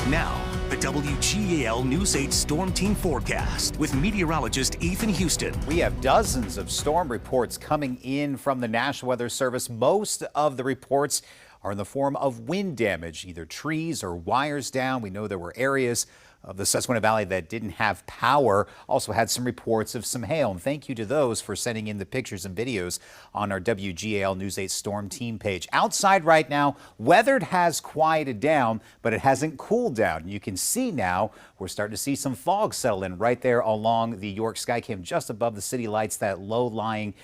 Now, the WGAL News 8 Storm Team Forecast with meteorologist Ethan Houston. We have dozens of storm reports coming in from the National Weather Service. Most of the reports are in the form of wind damage, either trees or wires down. We know there were areas of the Susquehanna Valley that didn't have power. Also had some reports of some hail. And thank you to those for sending in the pictures and videos on our WGAL News 8 Storm Team page. Outside right now, weather has quieted down, but it hasn't cooled down. You can see now we're starting to see some fog settle in right there along the York Skycam, just above the city lights, that low-lying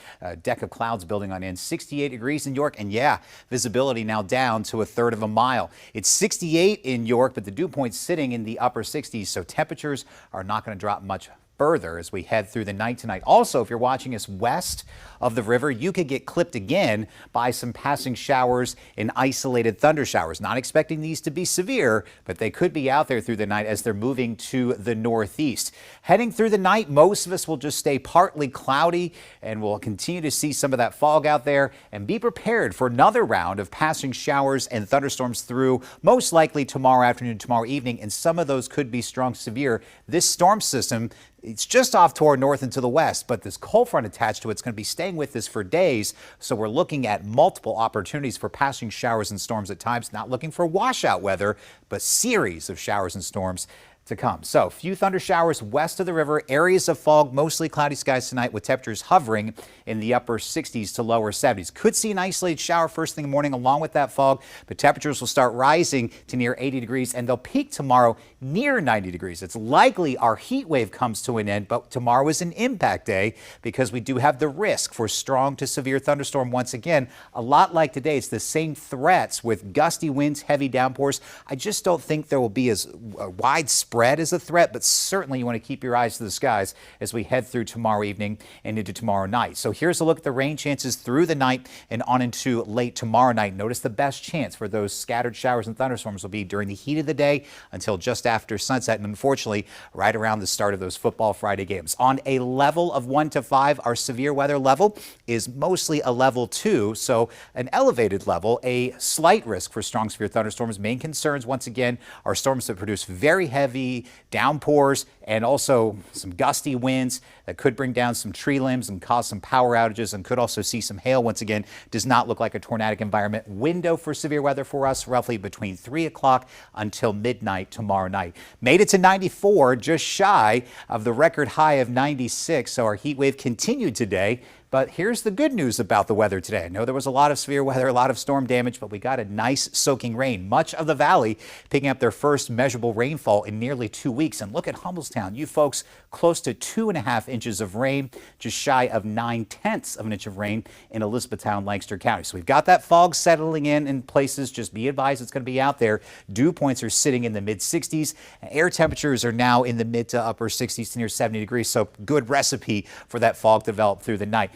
deck of clouds building on in. 68 degrees in York, and yeah, visibility now down to a third of a mile. It's 68 in York, but the dew point's sitting in the upper 60s, so temperatures are not going to drop much further as we head through the night tonight. Also, if you're watching us west of the river, you could get clipped again by some passing showers and isolated thunder showers. Not expecting these to be severe, but they could be out there through the night as they're moving to the northeast. Heading through the night, most of us will just stay partly cloudy, and we'll continue to see some of that fog out there. And be prepared for another round of passing showers and thunderstorms through, most likely tomorrow afternoon, tomorrow evening, and some of those could be strong severe. This storm system, it's just off to our north and to the west, but this cold front attached to it's going to be staying with us for days. So we're looking at multiple opportunities for passing showers and storms at times. Not looking for washout weather, but series of showers and storms to come. So few thunder showers west of the river, areas of fog, mostly cloudy skies tonight with temperatures hovering in the upper 60s to lower 70s. Could see an isolated shower first thing in the morning along with that fog, but temperatures will start rising to near 80 degrees and they'll peak tomorrow near 90 degrees. It's likely our heat wave comes to an end, but tomorrow is an impact day because we do have the risk for strong to severe thunderstorm once again. A lot like today, it's the same threats with gusty winds, heavy downpours. I just don't think there will be as widespread as a threat, but certainly you want to keep your eyes to the skies as we head through tomorrow evening and into tomorrow night. So here's a look at the rain chances through the night and on into late tomorrow night. Notice the best chance for those scattered showers and thunderstorms will be during the heat of the day until just after sunset, and unfortunately right around the start of those football Friday games. On a level of 1 to 5, our severe weather level is mostly a level 2, so an elevated level, a slight risk for strong severe thunderstorms. Main concerns once again are storms that produce very heavy downpours and also some gusty winds that could bring down some tree limbs and cause some power outages, and could also see some hail. Once again, does not look like a tornadic environment. Window for severe weather for us roughly between 3 o'clock until midnight tomorrow night. Made it to 94, just shy of the record high of 96, so our heat wave continued today. But here's the good news about the weather today. I know there was a lot of severe weather, a lot of storm damage, but we got a nice soaking rain. Much of the valley picking up their first measurable rainfall in nearly 2 weeks. And look at Hummelstown. You folks, close to 2.5 inches of rain, just shy of 9/10 of an inch of rain in Elizabethtown, Lancaster County. So we've got that fog settling in places. Just be advised it's going to be out there. Dew points are sitting in the mid 60s. Air temperatures are now in the mid to upper 60s to near 70 degrees. So good recipe for that fog to develop through the night.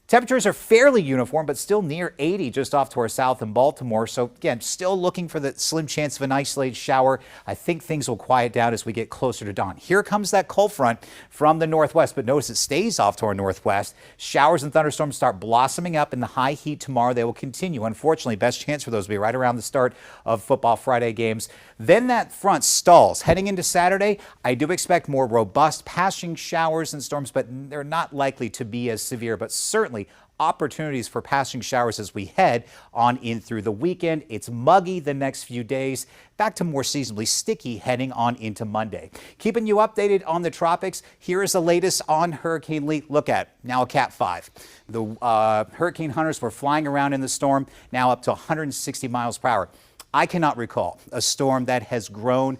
Temperatures are fairly uniform, but still near 80 just off to our south in Baltimore. So again, still looking for the slim chance of an isolated shower. I think things will quiet down as we get closer to dawn. Here comes that cold front from the northwest, but notice it stays off to our northwest. Showers and thunderstorms start blossoming up in the high heat tomorrow. They will continue. Unfortunately, best chance for those will be right around the start of football Friday games. Then that front stalls. Heading into Saturday, I do expect more robust passing showers and storms, but they're not likely to be as severe, but certainly opportunities for passing showers as we head on in through the weekend. It's muggy the next few days, back to more seasonably sticky heading on into Monday. Keeping you updated on the tropics, here is the latest on Hurricane Lee. Look at now a Cat 5. The hurricane hunters were flying around in the storm, now up to 160 miles per hour. I cannot recall a storm that has grown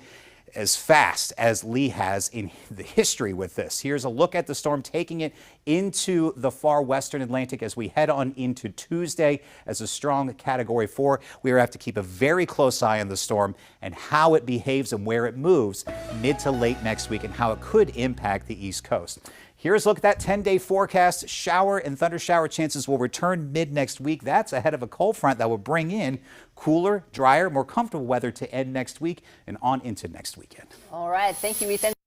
as fast as Lee has in the history with this. Here's a look at the storm taking it into the far western Atlantic as we head on into Tuesday as a strong Category 4. We have to keep a very close eye on the storm and how it behaves and where it moves mid to late next week and how it could impact the East Coast. Here's a look at that 10-day forecast. Shower and thunder shower chances will return mid next week. That's ahead of a cold front that will bring in cooler, drier, more comfortable weather to end next week and on into next weekend. All right. Thank you, Ethan.